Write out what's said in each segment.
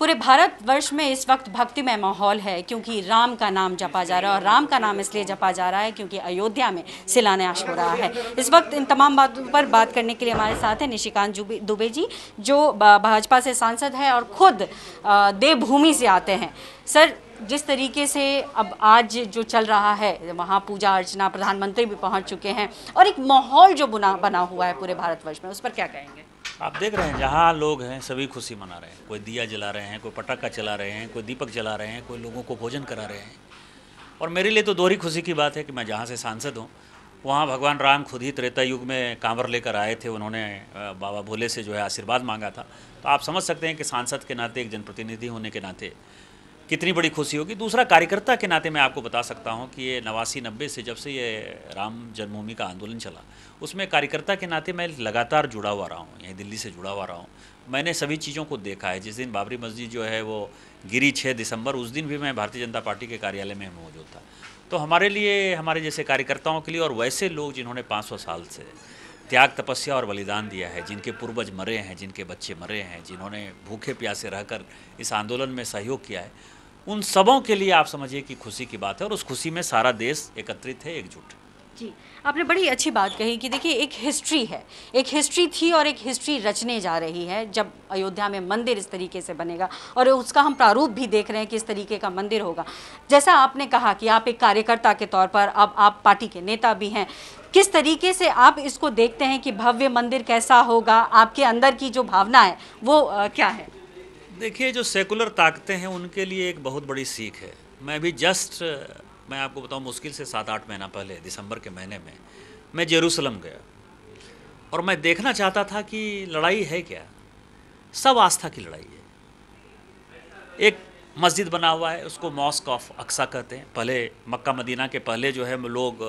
पूरे भारतवर्ष में इस वक्त भक्तिमय माहौल है क्योंकि राम का नाम जपा जा रहा है, और राम का नाम इसलिए जपा जा रहा है क्योंकि अयोध्या में शिलान्यास हो रहा है। इस वक्त इन तमाम बातों पर बात करने के लिए हमारे साथ हैं निशिकांत दुबे जी, जो भाजपा से सांसद हैं और खुद देवभूमि से आते हैं। सर, जिस तरीके से अब आज जो चल रहा है वहाँ पूजा अर्चना, प्रधानमंत्री भी पहुँच चुके हैं और एक माहौल जो बना हुआ है पूरे भारतवर्ष में, उस पर क्या कहेंगे? आप देख रहे हैं जहाँ लोग हैं सभी खुशी मना रहे हैं। कोई दिया जला रहे हैं, कोई पटाखा चला रहे हैं, कोई दीपक जला रहे हैं, कोई लोगों को भोजन करा रहे हैं। और मेरे लिए तो दोहरी खुशी की बात है कि मैं जहाँ से सांसद हूँ वहाँ भगवान राम खुद ही त्रेता युग में कांवर लेकर आए थे। उन्होंने बाबा भोले से जो है आशीर्वाद मांगा था। तो आप समझ सकते हैं कि सांसद के नाते, एक जनप्रतिनिधि होने के नाते कितनी बड़ी खुशी होगी। दूसरा, कार्यकर्ता के नाते मैं आपको बता सकता हूं कि ये 89-90 से जब से ये राम जन्मभूमि का आंदोलन चला, उसमें कार्यकर्ता के नाते मैं लगातार जुड़ा हुआ रहा हूं, यहीं दिल्ली से जुड़ा हुआ रहा हूं। मैंने सभी चीज़ों को देखा है। जिस दिन बाबरी मस्जिद जो है वो गिरी 6 दिसंबर, उस दिन भी मैं भारतीय जनता पार्टी के कार्यालय में मौजूद था। तो हमारे लिए, हमारे जैसे कार्यकर्ताओं के लिए और वैसे लोग जिन्होंने 500 साल से त्याग, तपस्या और बलिदान दिया है, जिनके पूर्वज मरे हैं, जिनके बच्चे मरे हैं, जिन्होंने भूखे प्यासे रहकर इस आंदोलन में सहयोग किया है, उन सबों के लिए आप समझिए कि खुशी की बात है। और उस खुशी में सारा देश एकत्रित है, एकजुट है। जी, आपने बड़ी अच्छी बात कही कि देखिए एक हिस्ट्री है, एक हिस्ट्री थी और एक हिस्ट्री रचने जा रही है जब अयोध्या में मंदिर इस तरीके से बनेगा, और उसका हम प्रारूप भी देख रहे हैं कि इस तरीके का मंदिर होगा। जैसा आपने कहा कि आप एक कार्यकर्ता के तौर पर, अब आप पार्टी के नेता भी हैं, किस तरीके से आप इसको देखते हैं कि भव्य मंदिर कैसा होगा? आपके अंदर की जो भावना है वो क्या है? देखिए, जो सेकुलर ताकतें हैं उनके लिए एक बहुत बड़ी सीख है। मैं भी मैं आपको बताऊं, मुश्किल से 7-8 महीना पहले, दिसंबर के महीने में मैं जेरूसलम गया और मैं देखना चाहता था कि लड़ाई है क्या। सब आस्था की लड़ाई है। एक मस्जिद बना हुआ है, उसको मॉस्क ऑफ अक्सा कहते हैं। पहले मक्का मदीना के पहले जो है लोग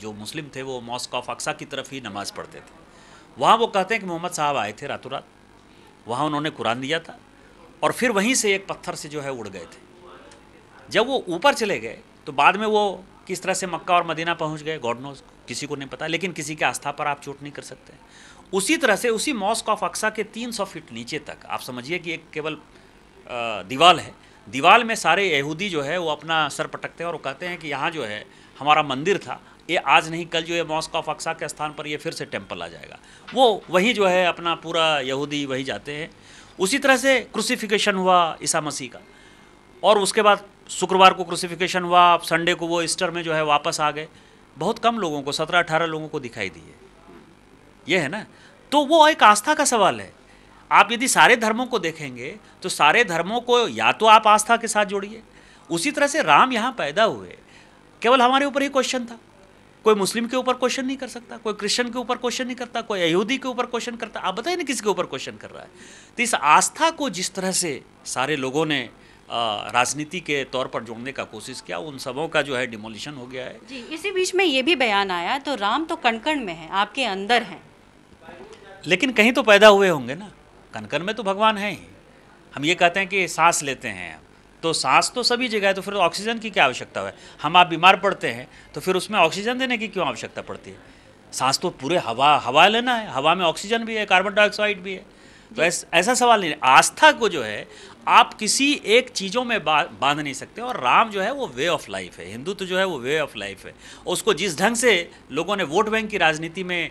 जो मुस्लिम थे वो मॉस्क ऑफ अक्सा की तरफ ही नमाज़ पढ़ते थे। वहाँ वो कहते हैं कि मोहम्मद साहब आए थे रातों रात, वहाँ उन्होंने कुरान दिया था और फिर वहीं से एक पत्थर से जो है उड़ गए थे। जब वो ऊपर चले गए तो बाद में वो किस तरह से मक्का और मदीना पहुंच गए, गॉड नोज, किसी को नहीं पता। लेकिन किसी की आस्था पर आप चोट नहीं कर सकते। उसी तरह से उसी मॉस्क ऑफ अक्सा के 300 फीट नीचे तक आप समझिए कि एक केवल दीवार है। दीवार में सारे यहूदी जो है वो अपना सर पटकते हैं और वो कहते हैं कि यहाँ जो है हमारा मंदिर था, ये आज नहीं कल जो है मॉस्क ऑफ अक्सा के स्थान पर ये फिर से टेम्पल आ जाएगा। वो वही जो है अपना पूरा यहूदी वही जाते हैं। उसी तरह से क्रूसिफिकेशन हुआ ईसा मसीह का, और उसके बाद शुक्रवार को क्रूसिफिकेशन हुआ, संडे को वो ईस्टर में जो है वापस आ गए। बहुत कम लोगों को, 17-18 लोगों को दिखाई दिए। ये है ना। तो वो एक आस्था का सवाल है। आप यदि सारे धर्मों को देखेंगे तो सारे धर्मों को या तो आप आस्था के साथ जोड़िए। उसी तरह से राम यहाँ पैदा हुए, केवल हमारे ऊपर ही क्वेश्चन था। कोई मुस्लिम के ऊपर क्वेश्चन नहीं कर सकता, कोई क्रिश्चियन के ऊपर क्वेश्चन नहीं करता, कोई यहूदी के ऊपर क्वेश्चन करता। आप बताइए ना किसके ऊपर क्वेश्चन कर रहा है। तो इस आस्था को जिस तरह से सारे लोगों ने राजनीति के तौर पर जोड़ने का कोशिश किया, उन सबों का जो है डिमोलिशन हो गया है। जी, इसी बीच में ये भी बयान आया तो राम तो कण-कण में है, आपके अंदर हैं। लेकिन कहीं तो पैदा हुए होंगे ना। कण-कण में तो भगवान है ही। हम ये कहते हैं कि सांस लेते हैं, तो सांस तो सभी जगह है, तो फिर ऑक्सीजन की क्या आवश्यकता है? हम आप बीमार पड़ते हैं तो फिर उसमें ऑक्सीजन देने की क्यों आवश्यकता पड़ती है? सांस तो पूरे हवा लेना है, हवा में ऑक्सीजन भी है, कार्बन डाइऑक्साइड भी है। तो ऐसा सवाल नहीं है। आस्था को जो है आप किसी एक चीज़ों में बांध नहीं सकते। और राम जो है वो वे ऑफ लाइफ है, हिंदुत्व जो है वो वे ऑफ लाइफ है। उसको जिस ढंग से लोगों ने वोट बैंक की राजनीति में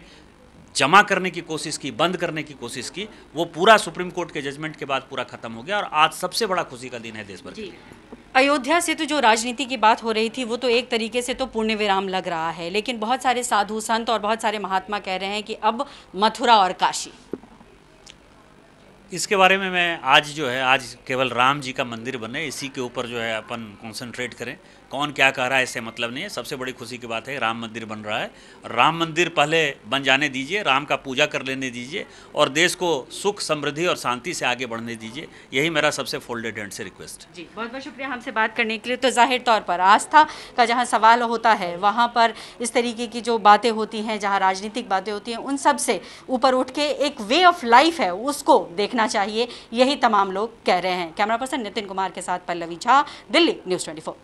जमा करने की कोशिश की, बंद करने की कोशिश की, वो पूरा सुप्रीम कोर्ट के जजमेंट के बाद पूरा खत्म हो गया। और आज सबसे बड़ा खुशी का दिन है देश भर के लिए। अयोध्या से तो जो राजनीति की बात हो रही थी वो तो एक तरीके से तो पूर्ण विराम लग रहा है, लेकिन बहुत सारे साधु संत और बहुत सारे महात्मा कह रहे हैं कि अब मथुरा और काशी। इसके बारे में मैं आज केवल राम जी का मंदिर बने, इसी के ऊपर जो है अपन कंसंट्रेट करें। कौन क्या कह रहा है इससे मतलब नहीं है। सबसे बड़ी खुशी की बात है राम मंदिर बन रहा है। राम मंदिर पहले बन जाने दीजिए, राम का पूजा कर लेने दीजिए और देश को सुख, समृद्धि और शांति से आगे बढ़ने दीजिए। यही मेरा सबसे फोल्डेड हैंड से रिक्वेस्ट। जी, बहुत बहुत शुक्रिया हमसे बात करने के लिए। तो जाहिर तौर पर आस्था का जहाँ सवाल होता है वहाँ पर इस तरीके की जो बातें होती हैं, जहाँ राजनीतिक बातें होती हैं, उन सब से ऊपर उठ के एक वे ऑफ लाइफ है उसको देखना चाहिए, यही तमाम लोग कह रहे हैं। कैमरा पर्सन नितिन कुमार के साथ पल्लवी झा, दिल्ली न्यूज़ 24।